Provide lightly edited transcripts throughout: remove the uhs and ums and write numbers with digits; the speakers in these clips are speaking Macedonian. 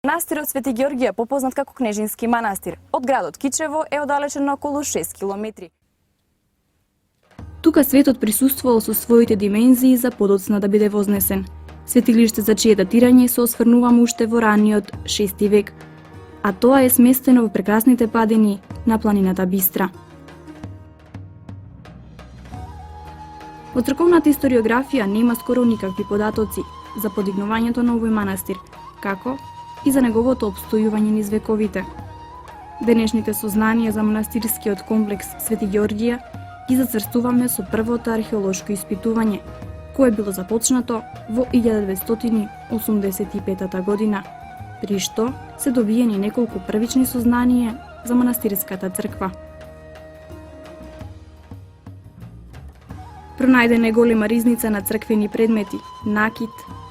Манастирот Свети Ѓорѓија, попознат како Кнежински манастир, од градот Кичево е оддалечен на околу 6 километри. Тука светот присуствувал со своите димензии за подоцна да биде вознесен. Светилиште за чие датирање се осврнуваме уште во раниот 6 век, а тоа е сместено во прекрасните падини на планината Бистра. Во црковната историографија нема скоро никакви податоци за подигнувањето на овој манастир, како и за неговото обстојување низ вековите. Денешните сознанија за манастирскиот комплекс Свети Ѓорѓија ги зацрстуваме со првото археолошко испитување, кое било започнато во 1985 година, при што се добиени неколку првични сознанија за манастирската црква. Пронајдена е голема ризница на црквени предмети, накит,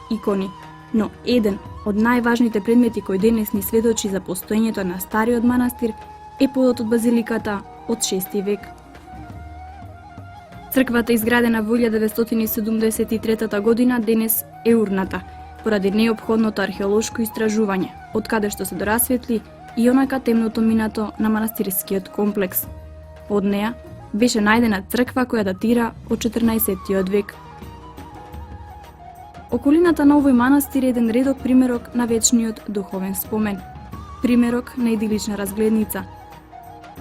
икони, но еден од најважните предмети кој денес ни сведочи за постоењето на стариот манастир е подот од базиликата од 6 век. Црквата изградена во 1973 година денес е урната, поради неопходното археолошко истражување, од каде што се дорасветли и онака темното минато на манастирскиот комплекс. Од неа беше најдена црква која датира од 14 век. Околината на овој манастир е еден редок примерок на вечниот духовен спомен. Примерок на идилична разгледница.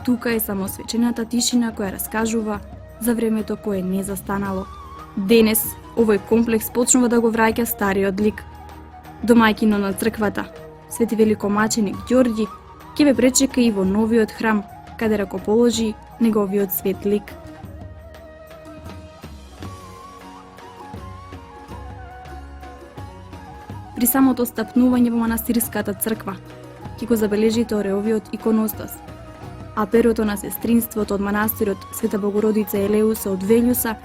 Тука е само свечената тишина која раскажува за времето кое не застанало. Денес овој комплекс почнува да го враќа стариот лик. Домајкино на црквата, Свети великомаченик Ѓорѓи, ќе ве пречека и во новиот храм, каде ракоположи неговиот свет лик. При самото стапнување во манастирската црква ќе го забележите ореовиот иконостас, а перото на сестринството од манастирот Света Богородица Елеуса од Велјуса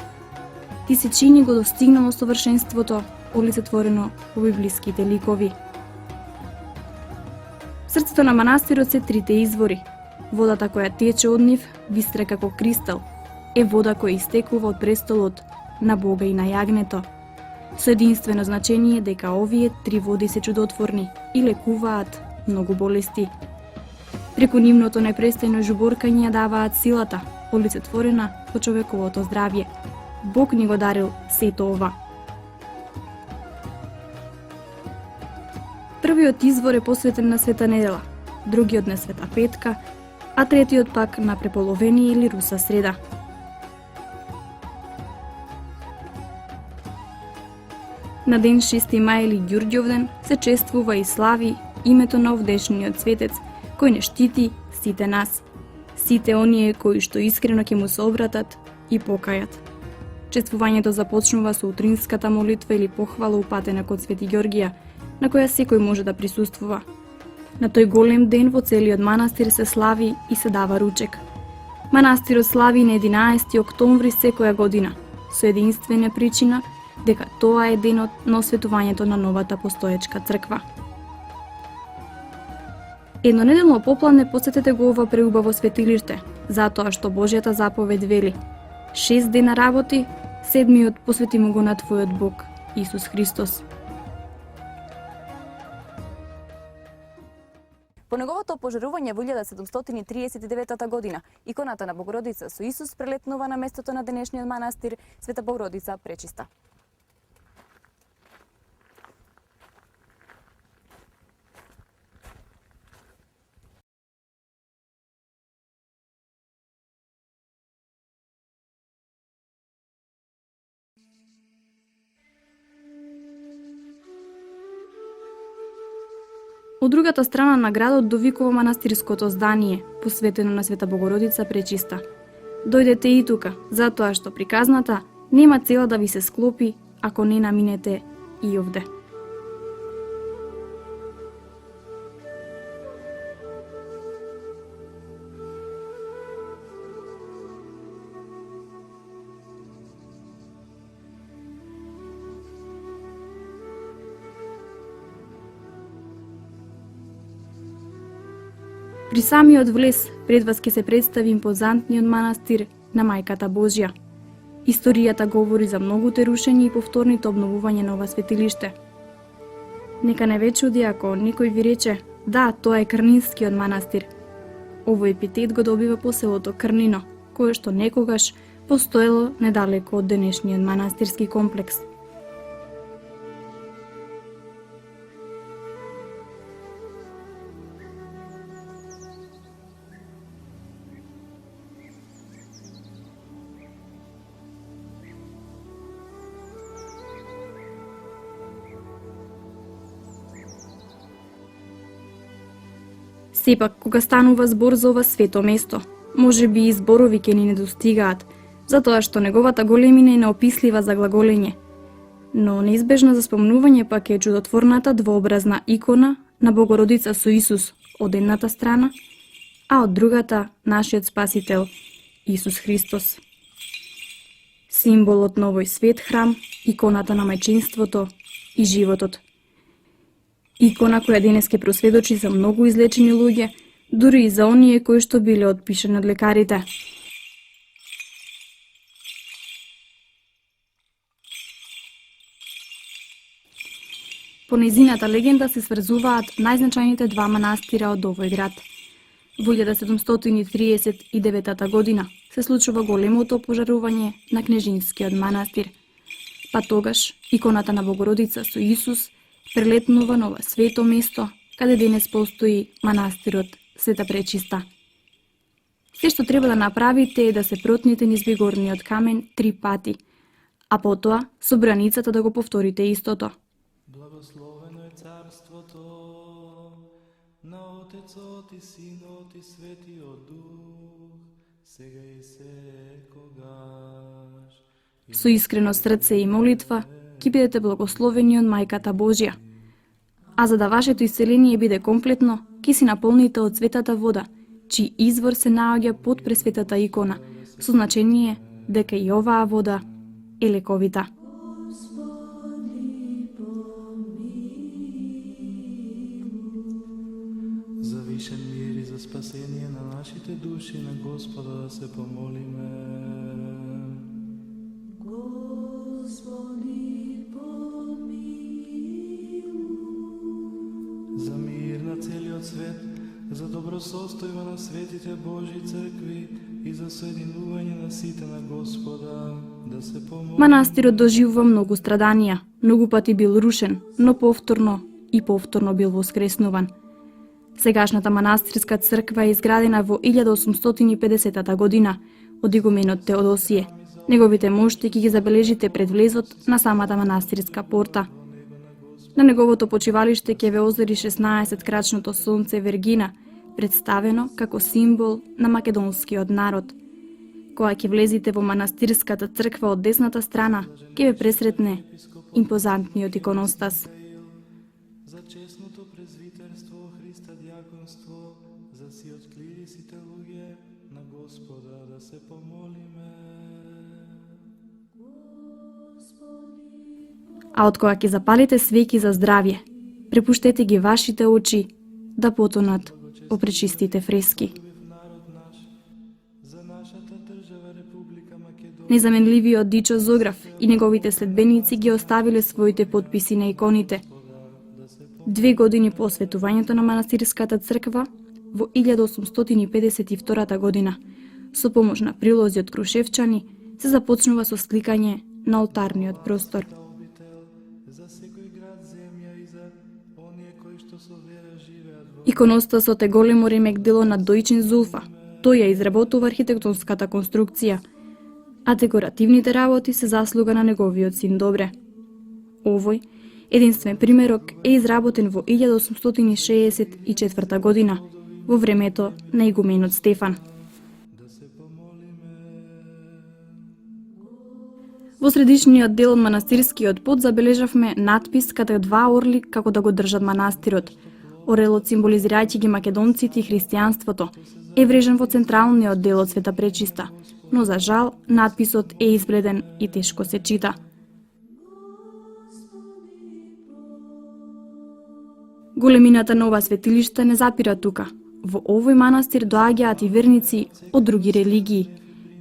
ти се чини го достигнало совршенството олицетворено во библиските ликови. В срцето на манастирот се трите извори. Водата која тече од нив, бистра како кристал, е вода која истекува од престолот на Бога и на јагнето, со единствено значение дека овие три води се чудотворни и лекуваат многу болести. Преку нивното непрестојно жуборкање ја даваат силата, олицетворена во човековото здравје. Бог ни го дарил сето ова. Првиот извор е посветен на Света Недела, другиот на Света Петка, а третиот пак на Преполовение или Руса среда. На ден 6 мај или Ѓурѓовден се чествува и слави името на овдешниот светец, кој не штити сите нас, сите оние кои што искрено ќе му се обратат и покајат. Чествувањето започнува со утринската молитва или похвала упатена кон Свети Ѓорѓија, на која секој може да присуствува. На тој голем ден во целиот манастир се слави и се дава ручек. Манастирот слави на 11 октомври секоја година, со единствена причина дека тоа е денот на осветувањето на новата постоечка црква. Еднонеделно попладне посетете го ова преубаво светилиште, затоа што Божјата заповед вели: 6 дена работи, 7-миот посвети му го на твојот Бог, Исус Христос. По неговото опожарување во 1739 година, иконата на Богородица со Исус прелетнува на местото на денешниот манастир Света Богородица Пречиста. Од другата страна на градот довикува манастирското здание, посветено на Света Богородица Пречиста. Дојдете и тука, затоа што приказната нема цела да ви се склопи ако не наминете и овде. При самиот влез, пред вас ќе се представи импозантниот манастир на Мајката Божја. Историјата говори за многуте рушења и повторните обновување на ова светилиште. Нека не ве чуди ако некој ви рече, да, тоа е Крнинскиот манастир. Овој епитет го добива по селото Крнино, кое што некогаш постоело недалеко од денешниот манастирски комплекс. Сепак, кога станува збор за ова свето место, може би и зборови ќе ни недостигаат, затоа што неговата големина е неопислива за глаголење. Но неизбежно за спомнување пак е чудотворната двообразна икона на Богородица со Исус од едната страна, а од другата нашиот Спасител, Исус Христос. Символот на овој свет храм, иконата на мајчинството и животот. Икона која денес ке просведочи за многу излечени луѓе, дури и за оние кои што биле отпишани од лекарите. По нејзината легенда се сврзуваат најзначајните два манастира од овој град. Во 1739 година се случува големото пожарување на Кнежинскиот манастир. Па тогаш иконата на Богородица со Исус прелетнува на ова свето место, каде денес постои манастирот Света Пречиста. Се што треба да направите е да се протнете низ бегорниот камен 3 пати, а потоа со браницата да го повторите истото. Благословено е царството на Отецот и Синот и Светиот Дух, сега и секогаш. Со искрено срце и молитва ќе бидете благословени од Мајката Божја. А за да вашето исцеление биде комплетно, ќе си наполните од светата вода, чиј извор се наоѓа под пресветата икона, со значение дека и оваа вода е лековита. За вишен мир и за спасение на нашите души на Господа да се помолиме. За мир на целиот свет, за добросостојба на светите Божји цркви и за соединување на сите на Господа, да се помолиме. Манастирот доживува многу страданија, многу пати бил рушен, но повторно бил воскреснуван. Сегашната манастирска црква е изградена во 1850 година од игуменот Теодосије. Неговите мошти ќе ги забележите пред влезот на самата манастирска порта. На неговото почивалиште ќе ве озари 16-крачното сонце Вергина, представено како символ на македонскиот народ. Кога ќе влезите во манастирската црква од десната страна, ќе ве пресретне импозантниот иконостас. За честното презвитерство, Христа дјаконство, за сиот клир и сите луѓе на Господа да се помолиме. А од кога ќе запалите свеќи за здравје, препуштете ги вашите очи да потонат во пречистите фрески. За нашата држава Република Македонија. Незаменливиот Дичо Зограф и неговите следбеници ги оставиле своите подписи на иконите. 2 години по осветувањето на манастирската црква во 1852 година, со помош на прилози од крушевчани, се започнува со сликање на олтарниот простор. За секој град, земја и за оние кои што со вера живеат во Иконостасот е големо ремек дело на Дојчин Зулфа. Тој ја изработува архитектонската конструкција, а декоративните работи се заслуга на неговиот син Добре. Овој единствен примерок е изработен во 1864 година, во времето на игуменот Стефан. Во средишниот дел од манастирскиот пот забележавме надпис каде 2 орли како да го држат манастирот. Орелот, символизирајќи ги македонците и христијанството, е врежен во централниот дел од Света Пречиста, но за жал надписот е избледен и тешко се чита. Големината на ова светилиште не запира тука. Во овој манастир доаѓаат и верници од други религии.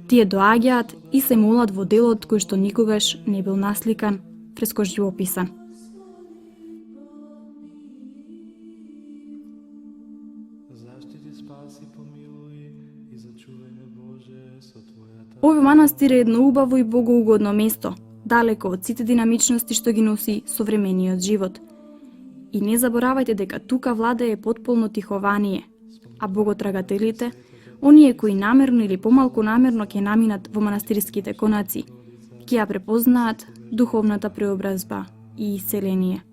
Тие доаѓаат и се молат во делот кој што никогаш не бил насликан, фрескоживописан. спаси, помилуй и зачувај ме Боже со Твојата. Овој манастир е едно убаво и богоугодно место, далеко од сите динамичности што ги носи современиот живот. И не заборавајте дека тука владее потполно тихование, а боготрагателите, оние кои намерно или помалку намерно ќе наминат во манастирските конаци, ќе ја препознаат духовната преобразба и исцеление.